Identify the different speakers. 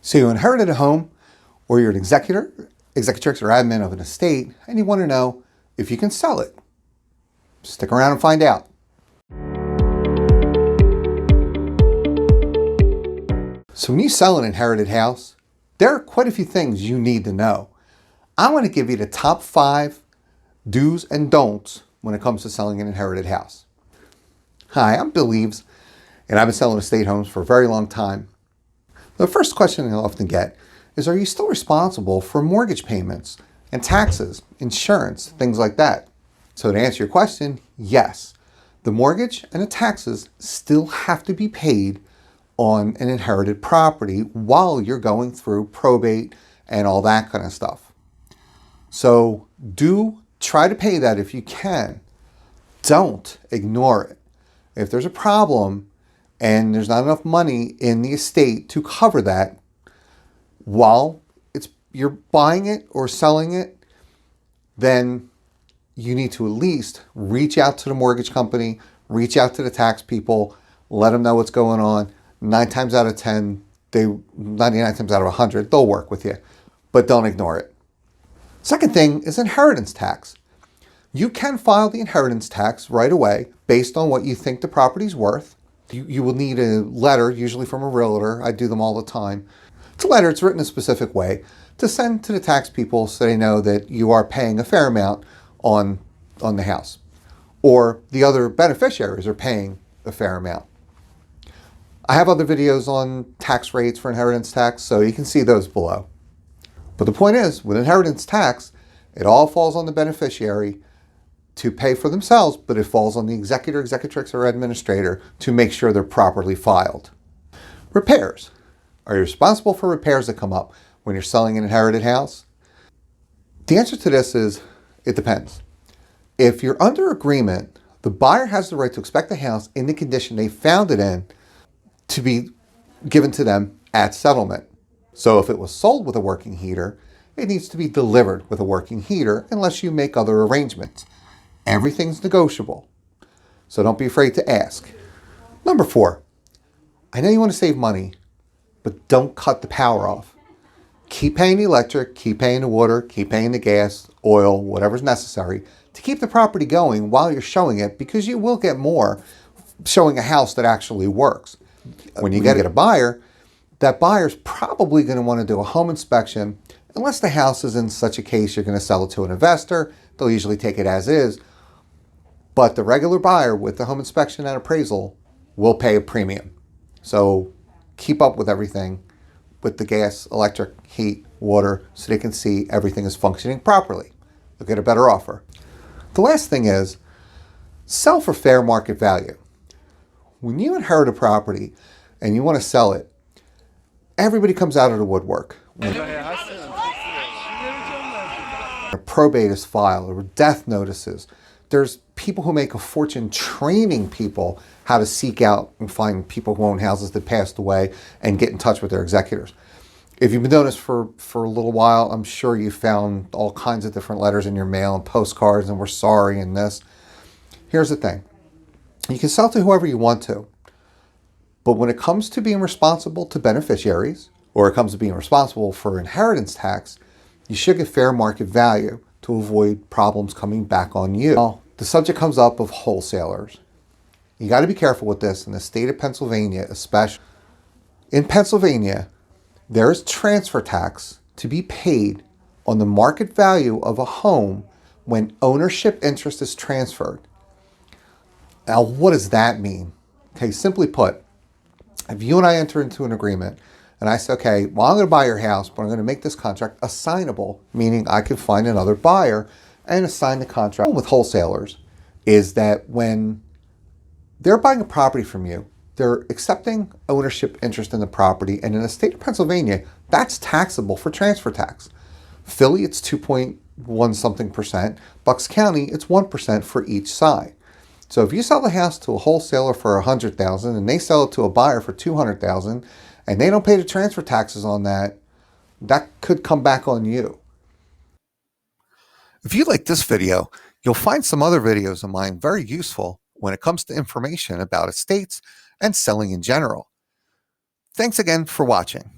Speaker 1: So you inherited a home, or you're an executor, executrix, or admin of an estate, and you want to know if you can sell it. Stick around and find out. So when you sell an inherited house, there are quite a few things you need to know. I want to give you the top 5 do's and don'ts when it comes to selling an inherited house. Hi, I'm Bill Leaves, and I've been selling estate homes for a very long time. The first question I often get is, are you still responsible for mortgage payments and taxes, insurance, things like that? So to answer your question, yes. The mortgage and the taxes still have to be paid on an inherited property while you're going through probate and all that kind of stuff. So do try to pay that if you can. Don't ignore it. If there's a problem and there's not enough money in the estate to cover that while you're buying it or selling it, then you need to at least reach out to the mortgage company, reach out to the tax people, let them know what's going on. 9 times out of 10, 99 times out of 100, they'll work with you, but don't ignore it. Second thing is inheritance tax. You can file the inheritance tax right away based on what you think the property's worth. You will need a letter, usually from a realtor. I do them all the time. It's a letter, it's written a specific way to send to the tax people so they know that you are paying a fair amount on the house, or the other beneficiaries are paying a fair amount. I have other videos on tax rates for inheritance tax, so you can see those below. But the point is, with inheritance tax, it all falls on the beneficiary to pay for themselves, but it falls on the executor, executrix, or administrator to make sure they're properly filed. Repairs. Are you responsible for repairs that come up when you're selling an inherited house? The answer to this is, it depends. If you're under agreement, the buyer has the right to inspect the house in the condition they found it in to be given to them at settlement. So if it was sold with a working heater, it needs to be delivered with a working heater unless you make other arrangements. Everything's negotiable, so don't be afraid to ask. Number 4, I know you want to save money, but don't cut the power off. Keep paying the electric, keep paying the water, keep paying the gas, oil, whatever's necessary to keep the property going while you're showing it, because you will get more showing a house that actually works. When you get a buyer, that buyer's probably going to want to do a home inspection. Unless the house is in such a case you're going to sell it to an investor, they'll usually take it as is. But the regular buyer with the home inspection and appraisal will pay a premium. So keep up with everything with the gas, electric, heat, water, so they can see everything is functioning properly. They'll get a better offer. The last thing is, sell for fair market value. When you inherit a property and you want to sell it, everybody comes out of the woodwork. When a probate is filed or death notices, there's people who make a fortune training people how to seek out and find people who own houses that passed away and get in touch with their executors. If you've been doing this for a little while, I'm sure you found all kinds of different letters in your mail and postcards and we're sorry and this. Here's the thing. You can sell to whoever you want to, but when it comes to being responsible to beneficiaries, or it comes to being responsible for inheritance tax, you should get fair market value to avoid problems coming back on you. Now, the subject comes up of wholesalers. You got to be careful with this in the state of Pennsylvania, especially. In Pennsylvania, there is transfer tax to be paid on the market value of a home when ownership interest is transferred. Now, what does that mean? Okay, simply put, if you and I enter into an agreement and I say, okay, well, I'm going to buy your house, but I'm going to make this contract assignable, meaning I can find another buyer and assign the contract. With wholesalers is that when they're buying a property from you, they're accepting ownership interest in the property, and in the state of Pennsylvania, that's taxable for transfer tax. Philly, it's 2.1 something percent. Bucks County, it's 1% for each side. So if you sell the house to a wholesaler for $100,000 and they sell it to a buyer for $200,000 and they don't pay the transfer taxes on that, that could come back on you. If you like this video, you'll find some other videos of mine very useful when it comes to information about estates and selling in general. Thanks again for watching.